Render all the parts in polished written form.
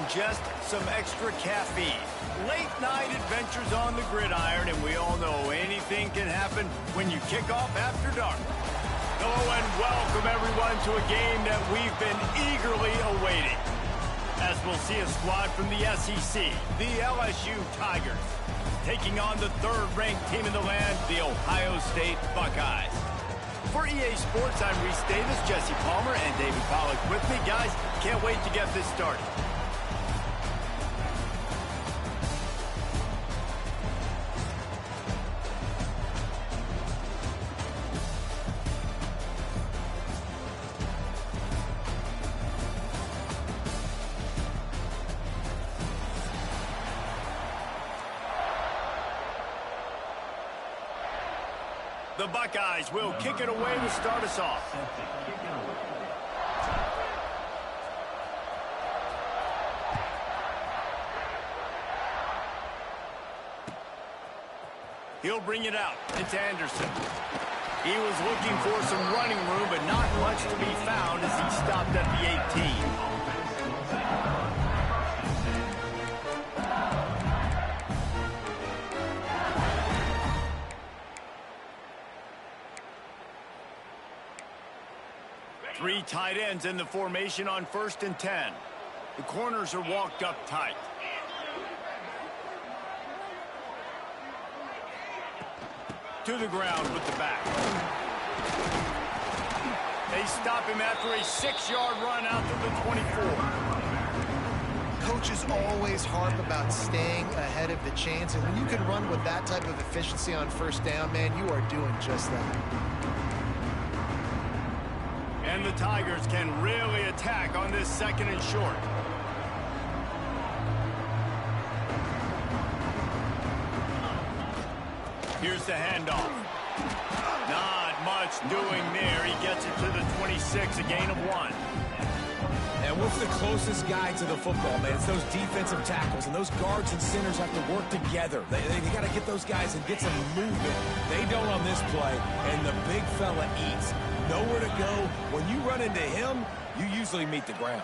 just some extra caffeine. Late night adventures on the gridiron, and we all know anything can happen when you kick off after dark. Hello and welcome everyone to a game that we've been eagerly awaiting, as we'll see a squad from the SEC, the LSU Tigers, taking on the third-ranked team in the land, the Ohio State Buckeyes. For EA Sports, I'm Reese Davis, Jesse Palmer, and David Pollack with me. Guys, can't wait to get this started. The Buckeyes will kick it away to start us off. He'll bring it out. It's Anderson. He was looking for some running room, but not much to be found as he stopped at the 18. 3 tight ends in the formation on 1st and 10. The corners are walked up tight. To the ground with the back. They stop him after a 6-yard run out to the 24. Coaches always harp about staying ahead of the chains, and when you can run with that type of efficiency on 1st down, man, you are doing just that. And the Tigers can really attack on this 2nd and short. Here's the handoff. Not much doing there. He gets it to the 26, a gain of 1. And what's the closest guy to the football, man? It's those defensive tackles, and those guards and centers have to work together. They got to get those guys and get some movement. They don't on this play, and the big fella eats. Nowhere to go. When you run into him, you usually meet the ground.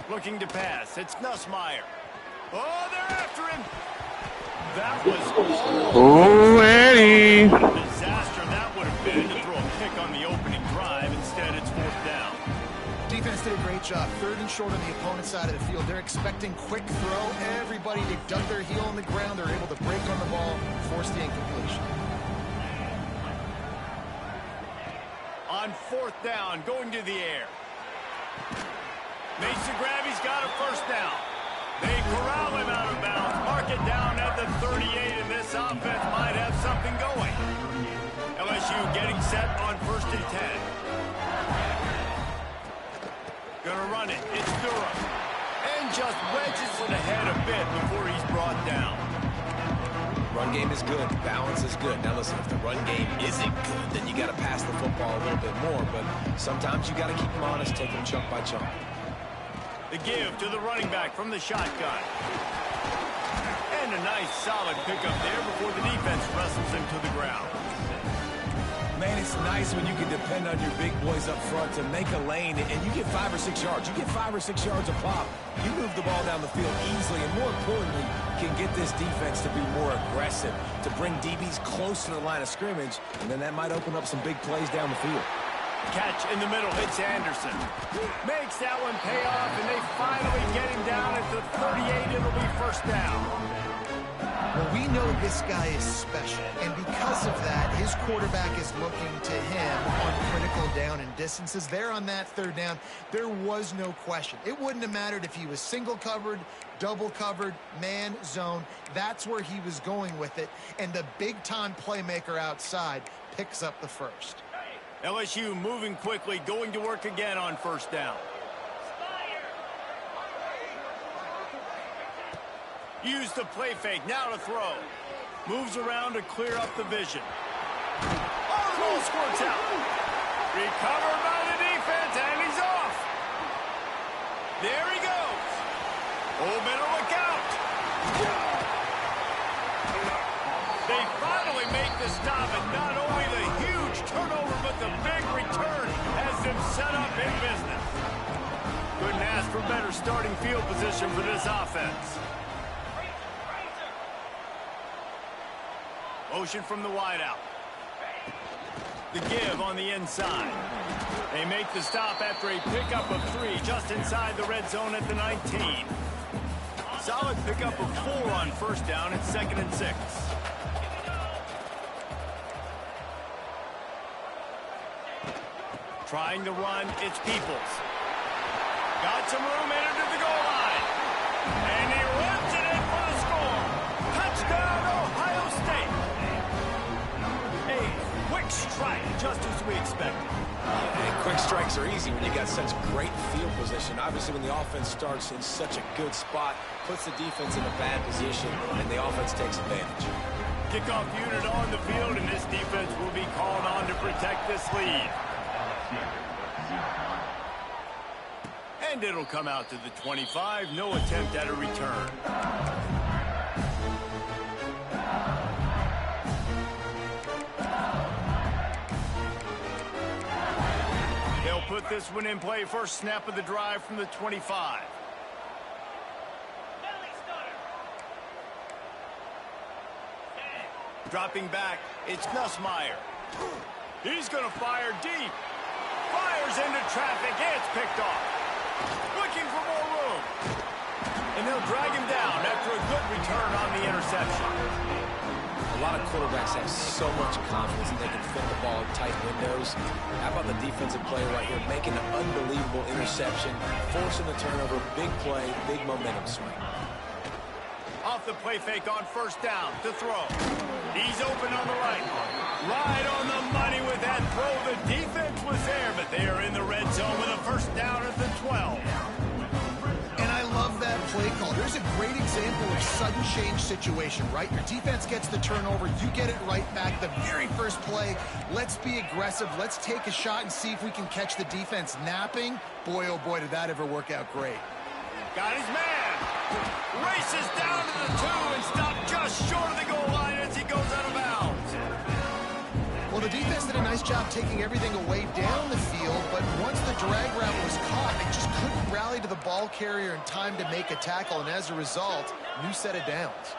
Looking to pass. It's Nussmeier. Oh, they're after him. That was already disaster that would have been to throw a pick on the opening drive. Instead, it's 4th down. Defense did a great job. 3rd and short on the opponent's side of the field. They're expecting quick throw. Everybody, they dug their heel on the ground. They're able to break on the ball, force the incompletion. On 4th down, going to the air. Makes the grab, he's got a 1st down. They corral him out of bounds, mark it down at the 38, and this offense might have something going. LSU getting set on 1st and 10. Gonna run it, it's Durham. And just wedges it ahead a bit before he's brought down. Run game is good. Balance is good. Now listen, if the run game isn't good, then you got to pass the football a little bit more. But sometimes you got to keep them honest, take them chunk by chunk. The give to the running back from the shotgun. And a nice solid pickup there before the defense wrestles him to the ground. Man, it's nice when you can depend on your big boys up front to make a lane, and you get 5 or 6 yards. You get 5 or 6 yards a pop. You move the ball down the field easily, and more importantly, can get this defense to be more aggressive, to bring DBs close to the line of scrimmage, and then that might open up some big plays down the field. Catch in the middle, hits Anderson. Makes that one pay off, and they finally get him down at the 38. It'll be 1st down. Well, we know this guy is special, and because of that, his quarterback is looking to him on critical down and distances. There on that 3rd down, there was no question. It wouldn't have mattered if he was single covered, double covered, man, zone. That's where he was going with it, and the big-time playmaker outside picks up the 1st. LSU moving quickly, going to work again on 1st down. Use the play fake, now to throw. Moves around to clear up the vision. Oh, the ball squirts out. Recovered by the defense, and he's off. There he goes. Oh, better look out. They finally make the stop, and not only the huge turnover, but the big return has them set up in business. for better starting field position for this offense. Motion from the wideout. The give on the inside. They make the stop after a pickup of 3 just inside the red zone at the 19. Solid pickup of 4 on first down at 2nd and 6. Trying to run, it's Peoples. Got some room, entered the goal line. And he runs it in for the score. Touchdown, Ohio State. A quick strike, just as we expected. And quick strikes are easy when you got such great field position. Obviously, when the offense starts in such a good spot, puts the defense in a bad position, and the offense takes advantage. Kickoff unit on the field, and this defense will be called on to protect this lead. And it'll come out to the 25. No attempt at a return. They'll put this one in play. First snap of the drive from the 25. Dropping back, it's Nussmeier. He's going to fire deep. Fires into traffic. It's picked off. Looking for more room. And they'll drag him down after a good return on the interception. A lot of quarterbacks have so much confidence that they can fit the ball in tight windows. How about the defensive player right here making an unbelievable interception, forcing the turnover, big play, big momentum swing. Off the play fake on first down to throw. He's open on the right. Right on the money with that throw. The defense was there, but they are in the red zone with a first down at the 12. And I love that play call. There's a great example of sudden change situation, right? Your defense gets the turnover. You get it right back. The very first play, let's be aggressive. Let's take a shot and see if we can catch the defense napping. Boy, oh boy, did that ever work out great. Got his man. Races down to the 2 and stopped just short of the goal line as he goes out of bounds. Well, the defense did a nice job taking everything away down the field, but once the drag route was caught, they just couldn't rally to the ball carrier in time to make a tackle, and as a result, new set of downs.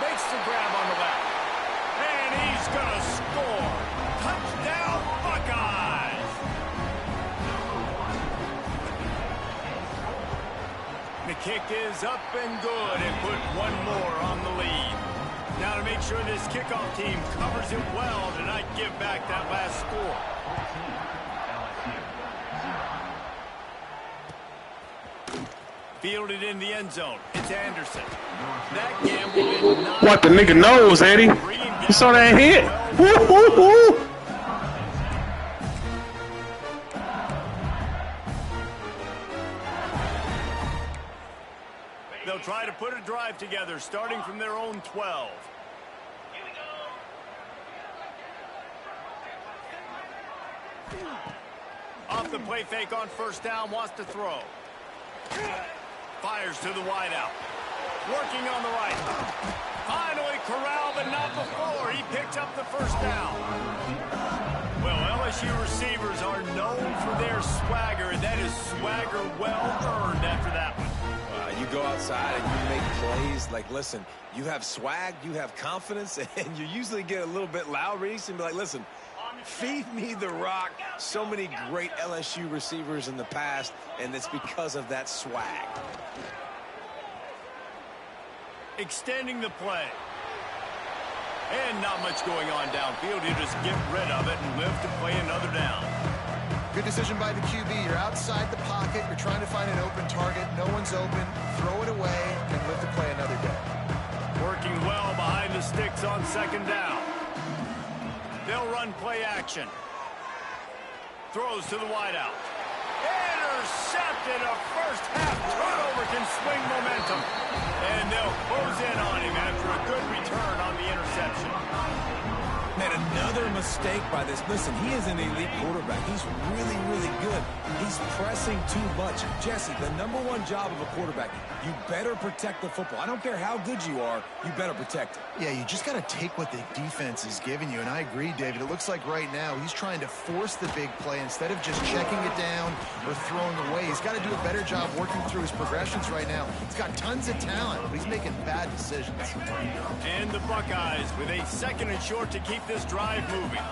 Makes the grab on the left. And he's going to score. Touchdown, Buckeyes. The kick is up and good and put one more on the lead. Now to make sure this kickoff team covers it well to not give back that last score. Fielded in the end zone. It's Anderson. That gamble did not... What the nigga knows, Eddie? You saw that hit? Woo, woo, woo. They'll try to put a drive together, starting from their own 12. Off the play fake on first down, wants to throw. Fires to the wideout. Working on the right. Finally corralled, but not before. He picks up the first down. Well, LSU receivers are known for their swagger, and that is swagger well earned after that one. You go outside and you make plays. Like, listen, you have swag, you have confidence, and you usually get a little bit loud, Reese, and be like, listen, feed me the rock. So many great LSU receivers in the past, and it's because of that swag. Extending the play. And not much going on downfield. You just get rid of it and live to play another down. Good decision by the QB. You're outside the pocket. You're trying to find an open target. No one's open. Throw it away and live to play another day. Working well behind the sticks on second down. They'll run play action. Throws to the wideout. Intercepted. A first half turnover can swing momentum. And they'll close in on him after a good return on the interception. Man, another mistake by this. Listen, he is an elite quarterback. He's really, really good. He's pressing too much. Jesse, the #1 job of a quarterback, you better protect the football. I don't care how good you are, you better protect it. Yeah, you just got to take what the defense is giving you, and I agree, David. It looks like right now he's trying to force the big play instead of just checking it down or throwing away. He's got to do a better job working through his progressions right now. He's got tons of talent, but he's making bad decisions. And the Buckeyes with a 2nd and short to keep this drive moving.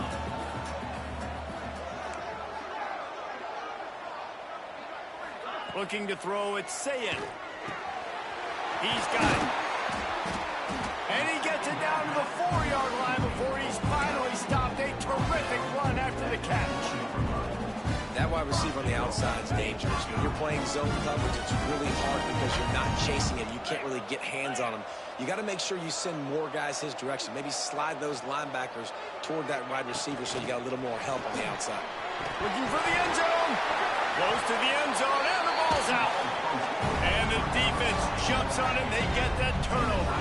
Looking to throw, it's Sayin. He's got it. And he gets it down to the 4-yard line before he's finally stopped. A terrific run after the catch. That wide receiver on the outside is dangerous. When you're playing zone coverage, it's really hard because you're not chasing him. You can't really get hands on him. You got to make sure you send more guys his direction. Maybe slide those linebackers toward that wide receiver so you got a little more help on the outside. Looking for the end zone. Close to the end zone, and the ball's out. And the defense jumps on him. They get that turnover.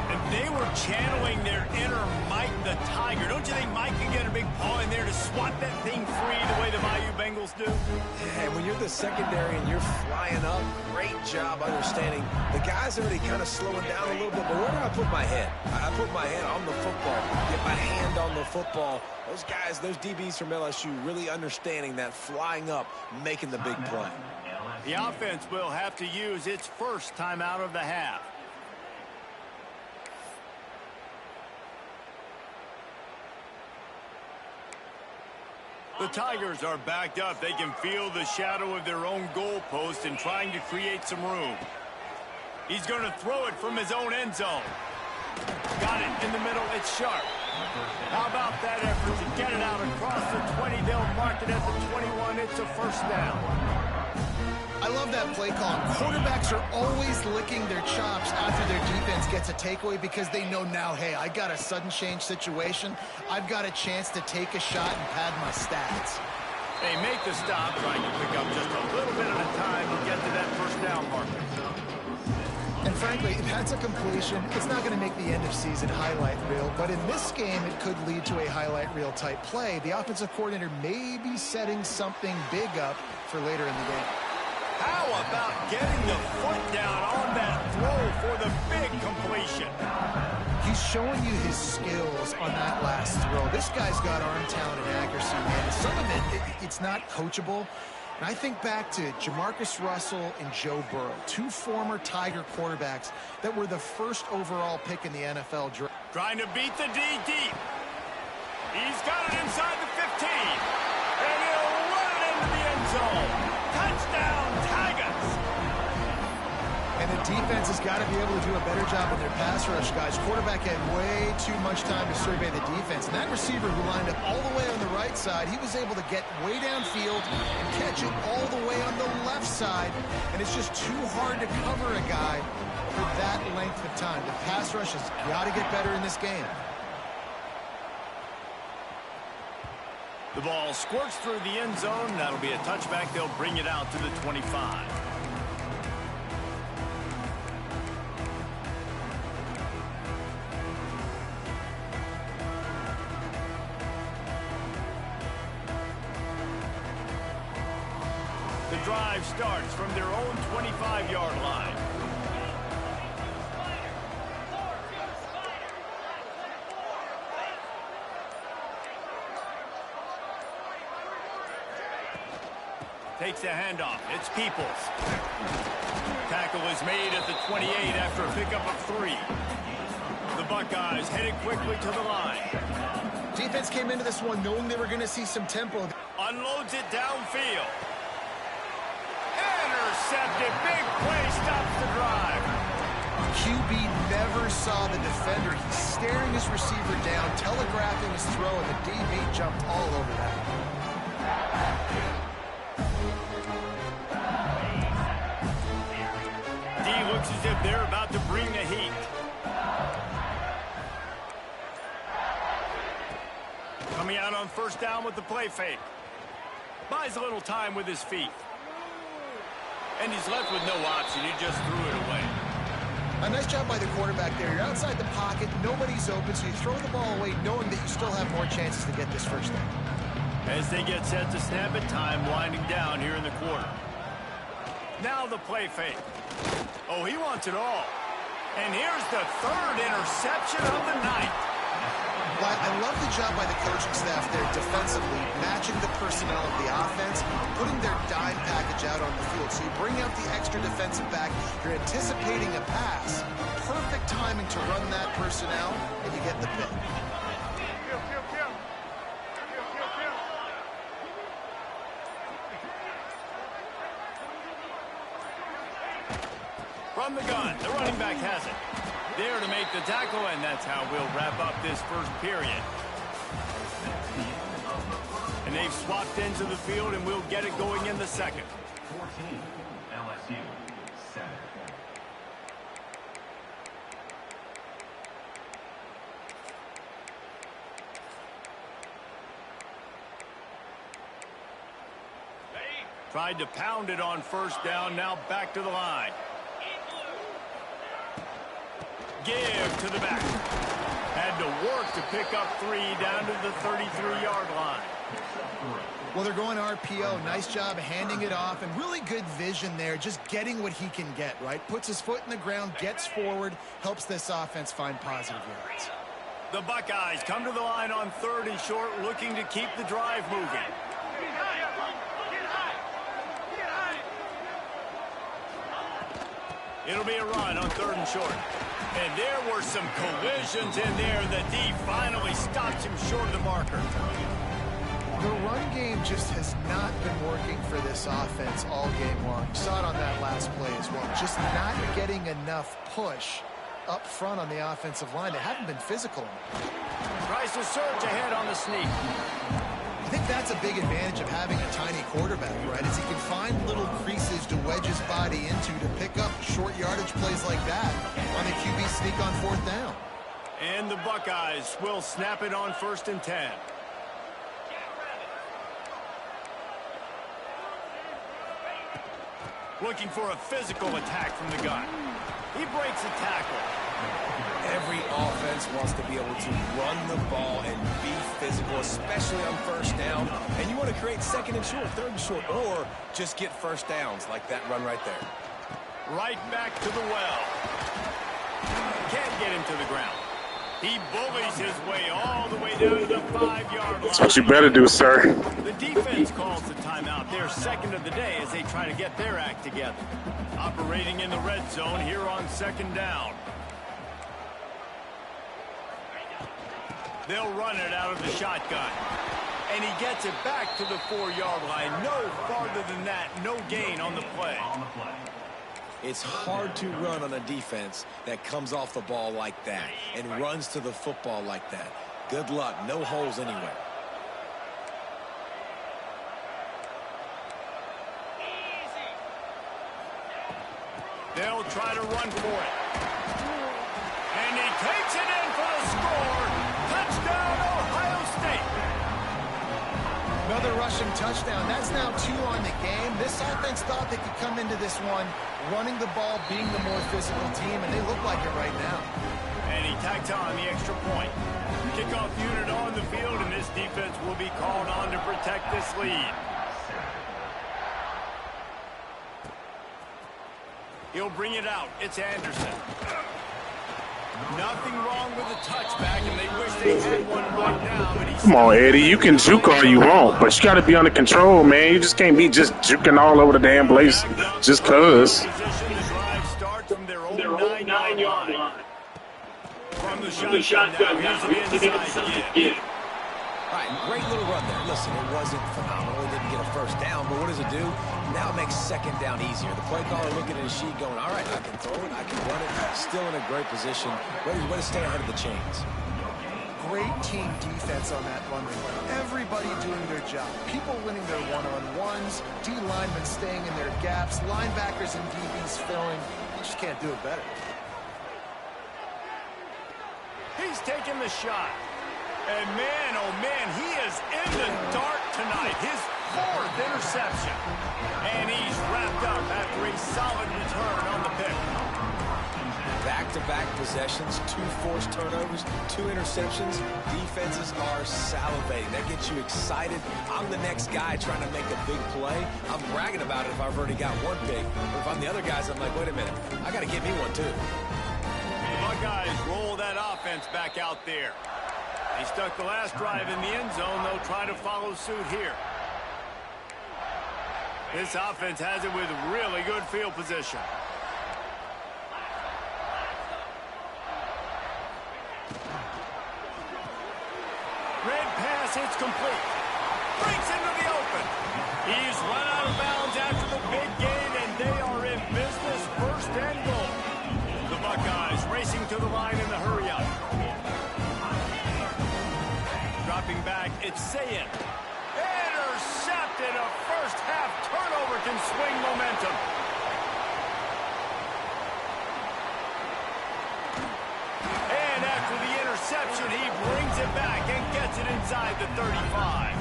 And they were channeling their inner Mike the Tiger. Don't you think Mike can get a big paw in there to swat that thing free the way the Bayou Bengals do? Yeah, and when you're the secondary and you're flying up, great job understanding. The guy's already kind of slowing down a little bit, but where do I put my head? I put my head on the football, get my hand on the football. Those guys, those DBs from LSU really understanding that flying up, making the big play. The offense will have to use its first timeout of the half. The Tigers are backed up. They can feel the shadow of their own goalpost and trying to create some room. He's going to throw it from his own end zone. Got it in the middle. It's Sharp. How about that effort to get it out across the 20? They'll mark it at the 21. It's a first down. I love that play call. Quarterbacks are always licking their chops after their defense gets a takeaway because they know now, hey, I got a sudden change situation. I've got a chance to take a shot and pad my stats. They make the stop, trying to pick up just a little bit at a time to get to that first down marker. And frankly, if that's a completion, it's not going to make the end of season highlight reel. But in this game, it could lead to a highlight reel type play. The offensive coordinator may be setting something big up for later in the game. How about getting the foot down on that throw for the big completion? He's showing you his skills on that last throw. This guy's got arm talent and accuracy, man. Some of it's not coachable. And I think back to Jamarcus Russell and Joe Burrow, 2 former Tiger quarterbacks that were the first overall pick in the NFL draft. Trying to beat the D deep. He's got it inside the 15. And he'll run it into the end zone. Touchdown, Tigers! And the defense has got to be able to do a better job on their pass rush, guys. Quarterback had way too much time to survey the defense. And that receiver who lined up all the way on the right side, he was able to get way downfield and catch it all the way on the left side. And it's just too hard to cover a guy for that length of time. The pass rush has got to get better in this game. The ball squirts through the end zone. That'll be a touchback. They'll bring it out to the 25. The drive starts from their own 25-yard line. Takes the handoff. It's Peoples. Tackle is made at the 28 after a pickup of 3. The Buckeyes headed quickly to the line. Defense came into this one knowing they were going to see some tempo. Unloads it downfield. Intercepted. Big play stops the drive. QB never saw the defender. He's staring his receiver down, telegraphing his throw, and the DB jumped all over that. D looks as if they're about to bring the heat. Coming out on first down with the play fake. Buys a little time with his feet. And he's left with no option. He just threw it away. A nice job by the quarterback there. You're outside the pocket, nobody's open, so you throw the ball away knowing that you still have more chances to get this first down. As they get set to snap it, time winding down here in the quarter. Now the play fake. Oh, he wants it all. And here's the third interception of the night. Well, I love the job by the coaching staff there defensively, matching the personnel of the offense, putting their dime package out on the field. So you bring out the extra defensive back, you're anticipating a pass, perfect timing to run that personnel, and you get the pick. From the gun, the running back has it. There to make the tackle, and that's how we'll wrap up this first period. And they've swapped into the field, and we'll get it going in the second. 14, LSU, 7. Tried to pound it on first down, now back to the line. Give to the back. Had to work to pick up 3 down to the 33-yard line. Well, they're going RPO. Nice job handing it off, and really good vision there, just getting what he can get, right? Puts his foot in the ground, gets forward, helps this offense find positive yards. The Buckeyes come to the line on 3rd and short, looking to keep the drive moving. It'll be a run on 3rd and short. And there were some collisions in there. The D finally stops him short of the marker. The run game just has not been working for this offense all game long. You saw it on that last play as well. Just not getting enough push up front on the offensive line. They haven't been physical enough. Tries to surge ahead on the sneak. I think that's a big advantage of having a tiny quarterback, right? Is he can find little creases to wedge his body into to pick up short yardage plays like that on the QB sneak on 4th down. And the Buckeyes will snap it on 1st and 10. Looking for a physical attack from the gun. He breaks a tackle. Every offense wants to be able to run the ball and be physical, especially on first down. And you want to create 2nd and short, 3rd and short, or just get first downs like that run right there. Right back to the well. Can't get him to the ground. He bullies his way all the way down to the 5-yard line. That's what you better do, sir. The defense calls the timeout. Their 2nd of the day as they try to get their act together. Operating in the red zone here on 2nd down. They'll run it out of the shotgun. And he gets it back to the 4-yard line. No farther than that. No gain on the play. It's hard to run on a defense that comes off the ball like that and runs to the football like that. Good luck. No holes anywhere. They'll try to run for it. And he takes it in for the score. Touchdown, Ohio State. Another rushing touchdown. That's now 2 on the game. This offense thought they could come into this one running the ball, being the more physical team, and they look like it right now. And he tacks on the extra point. Kickoff unit on the field, and this defense will be called on to protect this lead. He'll bring it out. It's Anderson. Nothing wrong with the touchback, and they wish they had one right now. But Come on, Eddie. You can juke all you want, but you got to be under control, man. You just can't be just juking all over the damn place just cuz. The drive starts from their own 9-yard line. From the shotgun now, here's the inside give. All right, great little run there. Listen, it wasn't phenomenal. It didn't get a first down, but what does it do? Now it makes 2nd down easier. The play caller looking at his sheet going, all right, I can throw it, I can run it. Still in a great position. Way to stay ahead of the chains. Great team defense on that run play. Everybody doing their job. People winning their one-on-ones, D linemen staying in their gaps, linebackers and DBs filling. You just can't do it better. He's taking the shot. And man, oh man, he is in the dark tonight. His 4th interception. And he's wrapped up after a solid return on the pick. Back back-to-back possessions, 2 forced turnovers, 2 interceptions. Defenses are salivating. That gets you excited. I'm the next guy trying to make a big play. I'm bragging about it if I've already got one big. But if I'm the other guys, I'm like, wait a minute, I got to get me one too. The Buckeyes roll that offense back out there. They stuck the last drive in the end zone. They'll try to follow suit here. This offense has it with really good field position. Red pass, it's complete. Breaks into the open. He's run out of bounds after the big gain, and they are in business, first and goal. The Buckeyes racing to the line in the hurry-up. Dropping back, it's Sayin. Intercepted. A first-half turnover can swing momentum. And after the interception, he brings it back and gets it inside the 35.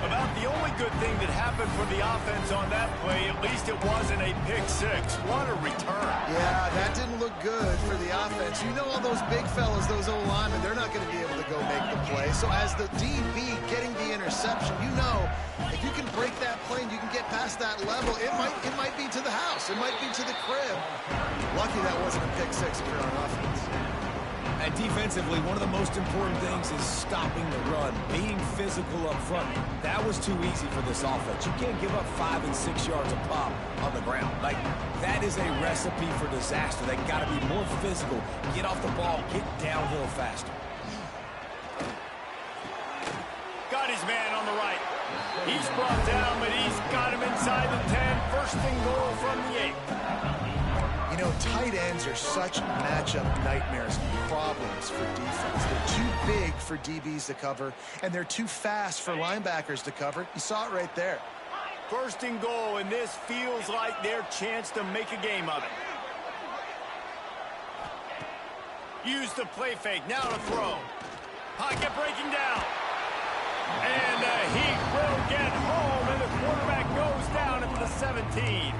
About the only good thing that happened for the offense on that play, at least it wasn't a pick six. What a return. Yeah, that didn't look good for the offense. You know all those big fellas, those O-linemen, they're not going to be able to go make the play. So as the DB getting the interception, you know if you can break that play and you can get past that level, it might be to the house. It might be to the crib. Lucky that wasn't a pick six if you're on offense. And defensively, one of the most important things is stopping the run, being physical up front. That was too easy for this offense. You can't give up 5 and 6 yards a pop on the ground. Like, that is a recipe for disaster. They got to be more physical, get off the ball, get downhill faster. Got his man on the right. He's brought down, but he's got him inside the 10. First and goal from the 8. You know, tight ends are such matchup nightmares and problems for defense. They're too big for DBs to cover, and they're too fast for linebackers to cover. You saw it right there. First and goal, and this feels like their chance to make a game of it. Use the play fake, now to throw. Pocket breaking down. And he will get home, and the quarterback goes down at the 17.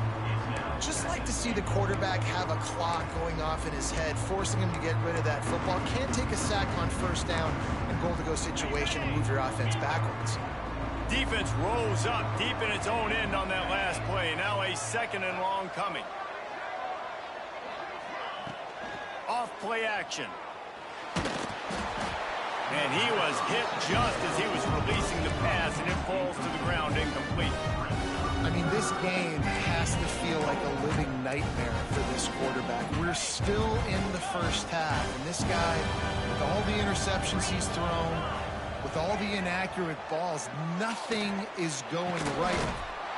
Just like to see the quarterback have a clock going off in his head, forcing him to get rid of that football. Can't take a sack on first down and goal-to-go situation and move your offense backwards. Defense rolls up deep in its own end on that last play. Now a second and long coming. Off play action. And he was hit just as he was releasing the pass, and it falls to the ground incomplete. I mean, this game has to feel like a living nightmare for this quarterback. We're still in the first half, and this guy, with all the interceptions he's thrown, with all the inaccurate balls, nothing is going right.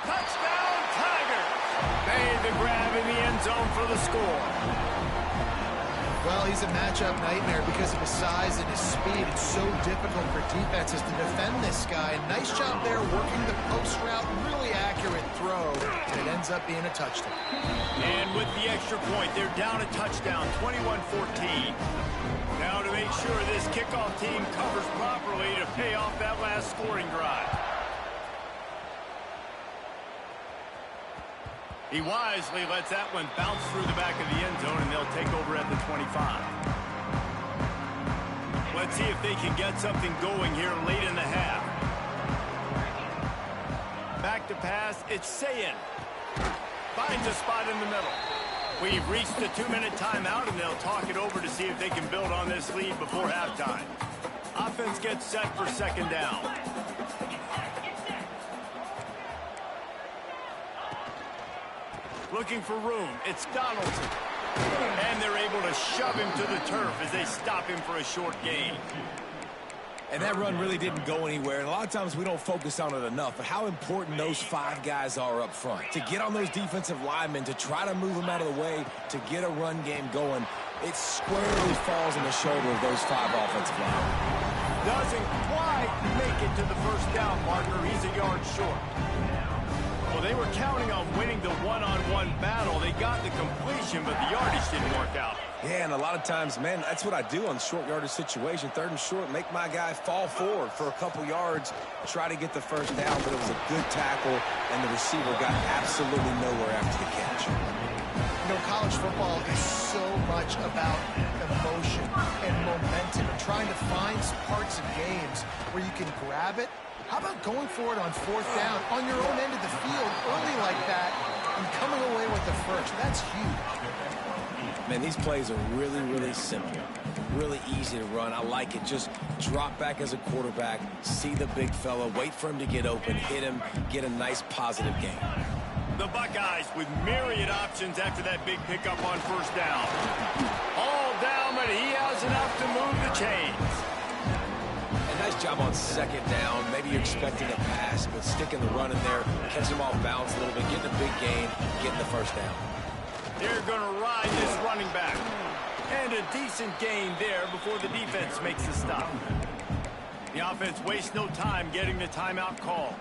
Touchdown, Tigers! Made the grab in the end zone for the score. Well, he's a matchup nightmare because of his size and his speed. It's so difficult for defenses to defend this guy. Nice job there working the post route, really accurate throw, and it ends up being a touchdown. And with the extra point, they're down a touchdown, 21-14. Now to make sure this kickoff team covers properly to pay off that last scoring drive. He wisely lets that one bounce through the back of the end zone, and they'll take over at the 25. Let's see if they can get something going here late in the half. Back to pass, it's Sayin. Finds a spot in the middle. We've reached the 2-minute timeout, and they'll talk it over to see if they can build on this lead before halftime. Offense gets set for second down. Looking for room. It's Donaldson. And they're able to shove him to the turf as they stop him for a short gain. And that run really didn't go anywhere. And a lot of times we don't focus on it enough, but how important those 5 guys are up front. To get on those defensive linemen, to try to move them out of the way, to get a run game going, it squarely falls on the shoulder of those 5 offensive linemen. Doesn't quite make it to the first down marker. He's a yard short. Well, they were counting on winning the one-on-one battle. They got the completion, but the yardage didn't work out. Yeah, and a lot of times, man, that's what I do on short yardage situation. 3rd and short, make my guy fall forward for a couple yards, try to get the first down, but it was a good tackle, and the receiver got absolutely nowhere after the catch. You know, college football is so much about emotion and momentum and trying to find parts of games where you can grab it. How about going for it on fourth down on your own end of the field early like that and coming away with the first? That's huge. Man, these plays are really, really simple. Really easy to run. I like it. Just drop back as a quarterback, see the big fella, wait for him to get open, hit him, get a nice positive gain. The Buckeyes with myriad options after that big pickup on first down. All down, but he has enough to move the chains. A nice job on second down. Maybe you're expecting a pass, but sticking the run in there, catching him off balance a little bit, getting a big gain, getting the first down. They're going to ride this running back. And a decent gain there before the defense makes the stop. The offense wastes no time getting the timeout call.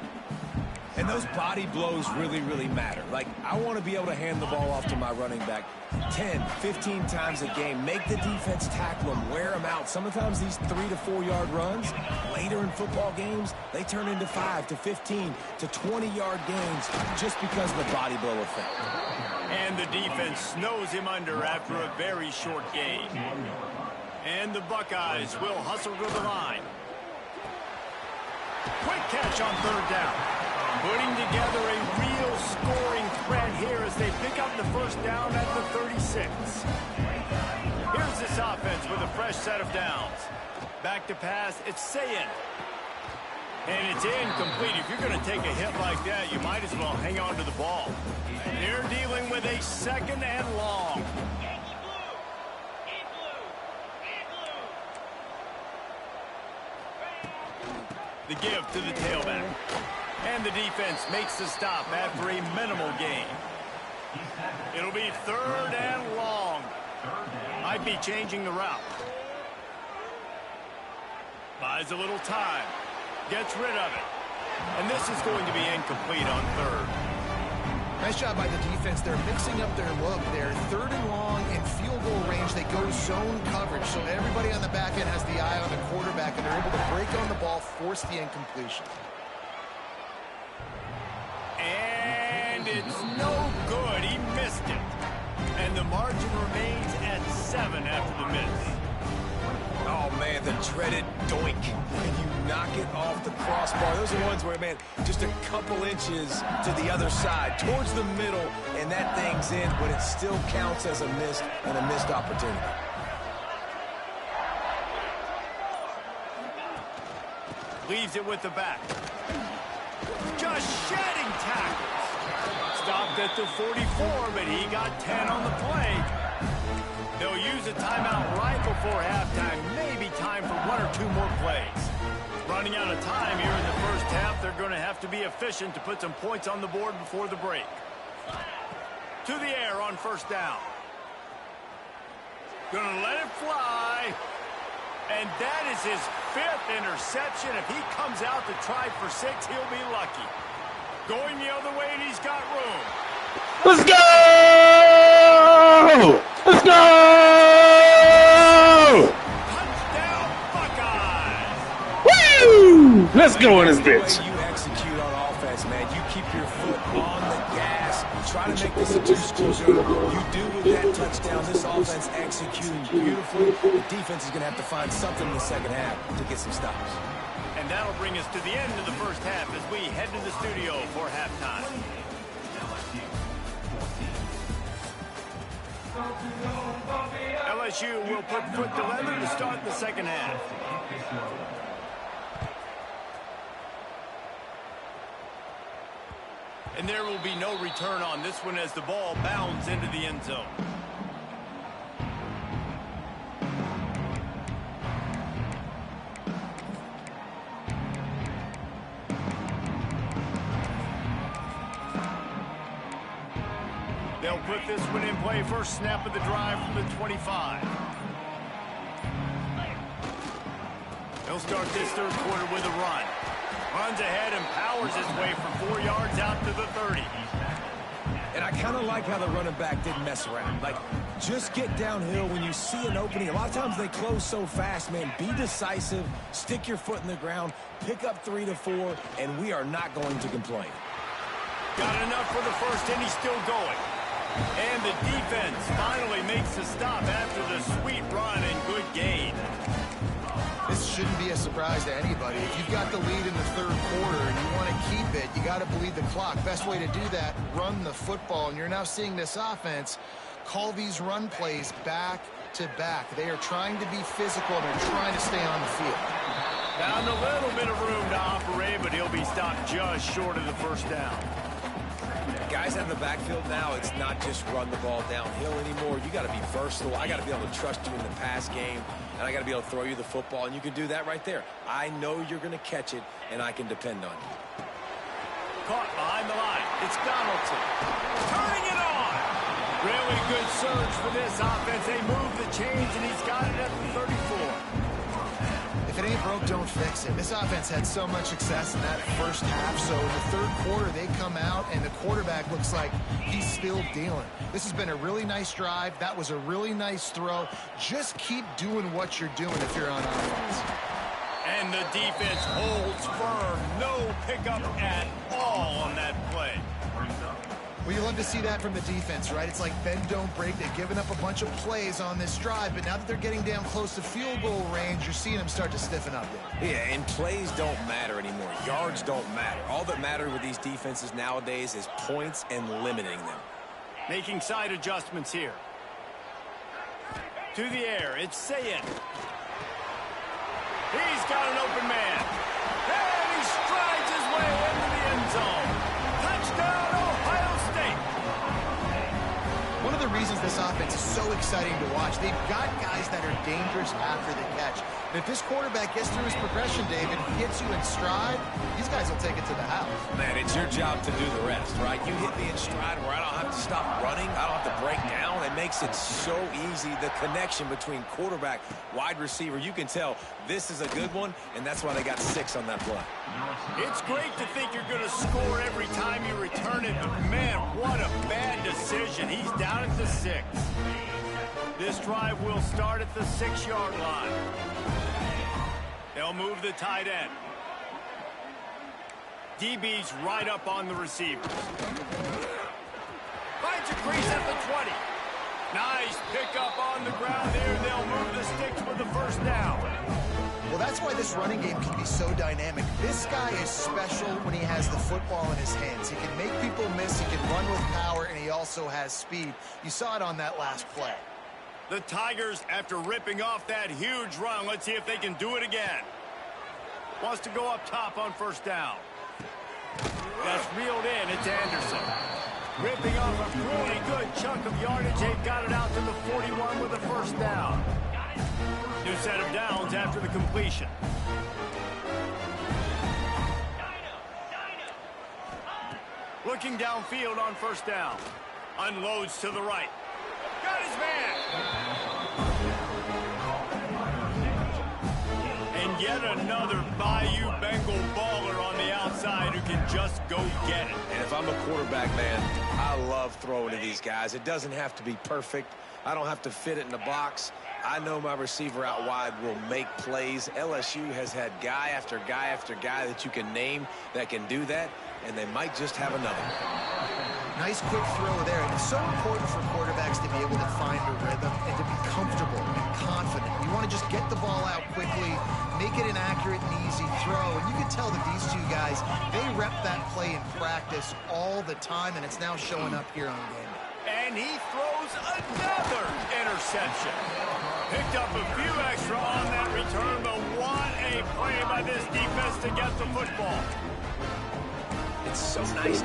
And those body blows really, really matter. Like, I want to be able to hand the ball off to my running back 10, 15 times a game. Make the defense tackle them, wear them out. Sometimes these 3 to 4 yard runs, later in football games, they turn into 5 to 15 to 20 yard gains just because of the body blow effect. And the defense snows him under after a very short gain. And the Buckeyes will hustle to the line. Quick catch on third down. Putting together a real scoring threat here as they pick up the first down at the 36. Here's this offense with a fresh set of downs. Back to pass, it's Sayin. And it's incomplete. If you're going to take a hit like that, you might as well hang on to the ball. They're dealing with a second and long. The give to the tailback. And the defense makes the stop after a minimal gain. It'll be third and long. Might be changing the route. Buys a little time. Gets rid of it. And this is going to be incomplete on third. Nice job by the defense. They're mixing up their look there. Third and long in field goal range. They go zone coverage. So everybody on the back end has the eye on the quarterback, and they're able to break on the ball, force the incompletion. And it's no good. He missed it. And the margin remains at 7 after the miss. Oh, man, the dreaded doink. When you knock it off the crossbar. Those are ones where, man, just a couple inches to the other side, towards the middle, and that thing's in, but it still counts as a miss and a missed opportunity. Leaves it with the back. Just shedding tackles. Stopped at the 44, but he got 10 on the play. They'll use a timeout right before halftime. Maybe time for 1 or 2 more plays. Running out of time here in the first half. They're going to have to be efficient to put some points on the board before the break. To the air on first down. Going to let it fly. And that is his 5th interception. If he comes out to try for 6, he'll be lucky. Going the other way, and he's got room. Let's go! Let's go! Touchdown, Buckeyes! Woo! Let's go in this bitch. The way you execute on offense, man, you keep your foot on the gas. Try to make this a 2-score game. You do with that touchdown. This offense executing beautifully. The defense is going to have to find something in the second half to get some stops. And that'll bring us to the end of the first half as we head to the studio for halftime. LSU will put foot to leather to start the second half. And there will be no return on this one as the ball bounds into the end zone. They'll put this one in play. First snap of the drive from the 25. They'll start this third quarter with a run. Runs ahead and powers his way for 4 yards out to the 30. And I kind of like how the running back didn't mess around. Like, just get downhill when you see an opening. A lot of times they close so fast, man. Be decisive, stick your foot in the ground, pick up 3 to 4, and we are not going to complain. Got enough for the first, and he's still going. And the defense finally makes the stop after the sweet run and good gain. This shouldn't be a surprise to anybody. If you've got the lead in the third quarter and you want to keep it, you got to bleed the clock. Best way to do that, run the football. And you're now seeing this offense call these run plays back to back. They are trying to be physical, and they're trying to stay on the field. Found a little bit of room to operate, but he'll be stopped just short of the first down. Guys out in the backfield now, it's not just run the ball downhill anymore. You got to be versatile. I got to be able to trust you in the pass game, and I got to be able to throw you the football, and you can do that right there. I know you're going to catch it, and I can depend on you. Caught behind the line. It's Donaldson. Turning it on. Really good surge for this offense. They move the chains, and he's got it at the 34. If it ain't broke, don't fix it. This offense had so much success in that first half, so in the third quarter, they come out, and the quarterback looks like he's still dealing. This has been a really nice drive. That was a really nice throw. Just keep doing what you're doing if you're on offense. And the defense holds firm. No pickup at all on that play. Well, you love to see that from the defense, right? It's like bend, don't break. They've given up a bunch of plays on this drive, but now that they're getting down close to field goal range, you're seeing them start to stiffen up there. Yeah, and plays don't matter anymore. Yards don't matter. All that matters with these defenses nowadays is points and limiting them. Making side adjustments here. To the air, it's Sayin. He's got an open man. And he strides his way into the end zone. Touchdown, Ohio State. One of the reasons this offense is so exciting to watch, they've got guys that are dangerous after the catch. And if this quarterback gets through his progression, David, hits you in stride, these guys will take it to the house. Man, it's your job to do the rest, right? You hit me in stride where I don't have to stop running. I don't have to break down. It makes it so easy. The connection between quarterback, wide receiver, you can tell this is a good one, and that's why they got 6 on that play. It's great to think you're going to score every time you return it, but man, what a bad decision. He's down at the 6. This drive will start at the 6-yard line. They'll move the tight end. DB's right up on the receivers. Finds a crease at the 20. Nice pickup on the ground there. They'll move the sticks with the first down. Well, that's why this running game can be so dynamic. This guy is special when he has the football in his hands. He can make people miss, he can run with power, and he also has speed. You saw it on that last play. The Tigers, after ripping off that huge run, let's see if they can do it again. Wants to go up top on first down. That's reeled in. It's Anderson. Ripping off a really good chunk of yardage. They've got it out to the 41 with a first down. New set of downs after the completion. Looking downfield on first down. Unloads to the right. Got his man. And yet another Bayou Bengal baller on the outside who can just go get it. And if I'm a quarterback, man, I love throwing to these guys. It doesn't have to be perfect. I don't have to fit it in the box. I know my receiver out wide will make plays. LSU has had guy after guy after guy that you can name that can do that, and they might just have another. Nice quick throw there, and it's so important for quarterbacks to be able to find a rhythm and to be comfortable and confident. You want to just get the ball out quickly, make it an accurate and easy throw, and you can tell that these two guys, they rep that play in practice all the time, and it's now showing up here on game. And he throws another interception. Picked up a few extra on that return, but what a play by this defense to get the football. It's so nice.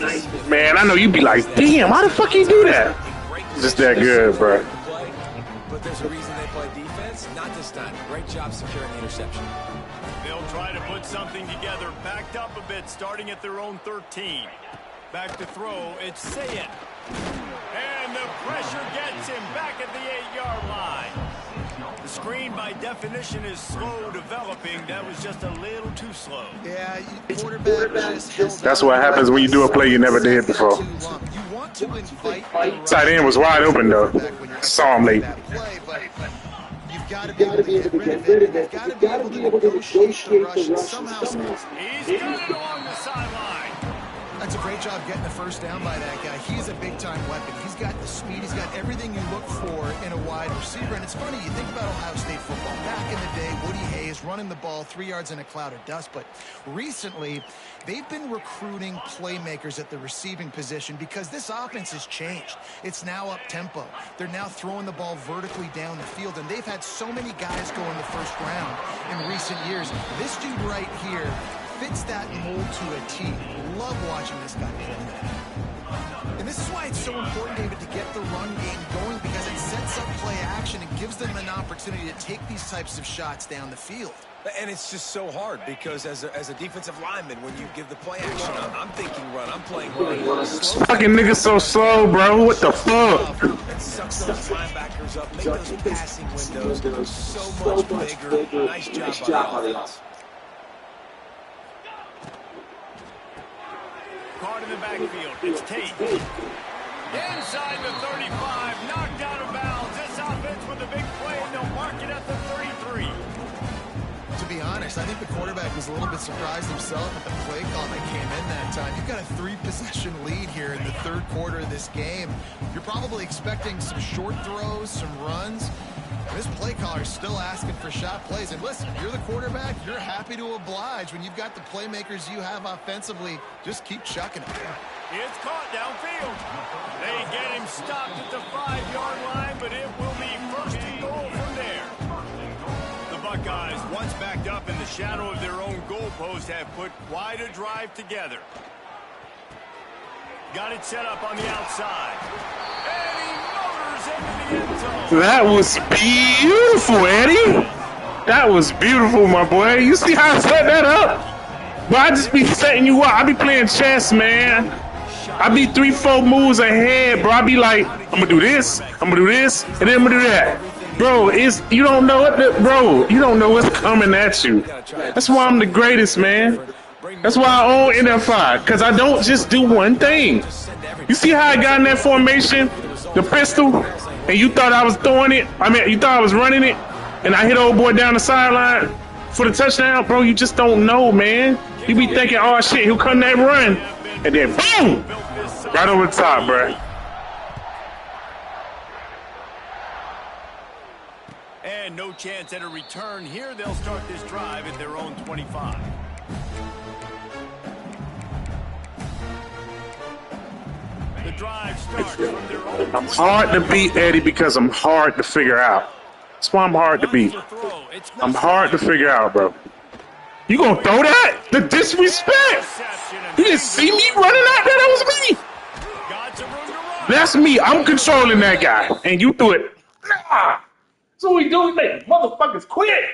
Man, I know you'd be like, damn, how the fuck you do that? Just that good, bro. But there's a reason they play defense. Not this time. Great job securing the interception. They'll try to put something together, backed up a bit, starting at their own 13. Back to throw, it's Sayin. And the pressure gets him back at the 8-yard line. The screen, by definition, is slow developing. That was just a little too slow. Yeah, quarterback just held That's what happens when you do a play you never did before. You want to invite Tight end was wide open, though. Saw him late. You've got to be able to get rid of it. You've got to be able to negotiate the rush and somehow. He's got it along the sideline. I That's a great job getting the first down by that guy. He's a big-time weapon. He's got the speed. He's got everything you look for in a wide receiver. And it's funny, you think about Ohio State football. Back in the day, Woody Hayes running the ball 3 yards in a cloud of dust. But recently, they've been recruiting playmakers at the receiving position because this offense has changed. It's now up-tempo. They're now throwing the ball vertically down the field. And they've had so many guys go in the first round in recent years. This dude right here fits that mold to a T. Love watching this guy play. And this is why it's so important, David, to get the run game going, because it sets up play action and gives them an opportunity to take these types of shots down the field. And it's just so hard because as a defensive lineman, when you give the play action, I'm thinking run. I'm playing run. Fucking niggas so slow, bro. What the fuck? It sucks those linebackers up, make those passing windows so much bigger. Nice job by the offense. Caught in the backfield. It's Tate. Inside the 35, knocked out of bounds. This offense with a big play, and they'll mark it at the 33. To be honest, I think the quarterback was a little bit surprised himself at the play call that came in that time. You've got a 3-possession lead here in the third quarter of this game. You're probably expecting some short throws, some runs. This play caller's still asking for shot plays. And listen, you're the quarterback, you're happy to oblige. When you've got the playmakers you have offensively, just keep chucking it. It's caught downfield. They get him stopped at the 5-yard line, but it will be first and goal from there. The Buckeyes, once backed up in the shadow of their own goalpost, have put quite a drive together. Got it set up on the outside. And he motors into the end zone. That was beautiful, Eddie. That was beautiful, my boy. You see how I set that up? But I just be setting you up. I be playing chess, man. I be 3-4 moves ahead, bro. I be like, I'm gonna do this, and then I'm gonna do that. Bro, you don't know bro, you don't know what's coming at you. That's why I'm the greatest, man. That's why I own NFI, because I don't just do one thing. You see how I got in that formation, the pistol, and you thought I was throwing it? I mean, you thought I was running it, and I hit old boy down the sideline for the touchdown? Bro, you just don't know, man. You be thinking, oh shit, he'll come that run, and then boom, right over the top, bro. And no chance at a return here. They'll start this drive at their own 25. The drive starts from their own 25. I'm hard to beat, Eddie, because I'm hard to figure out. That's why I'm hard to beat. I'm hard to figure out, bro. You gonna throw that? The disrespect! You didn't see me running out there? That was me! That's me. I'm controlling that guy. And you threw it. Nah. That's what we do. We make motherfuckers quit.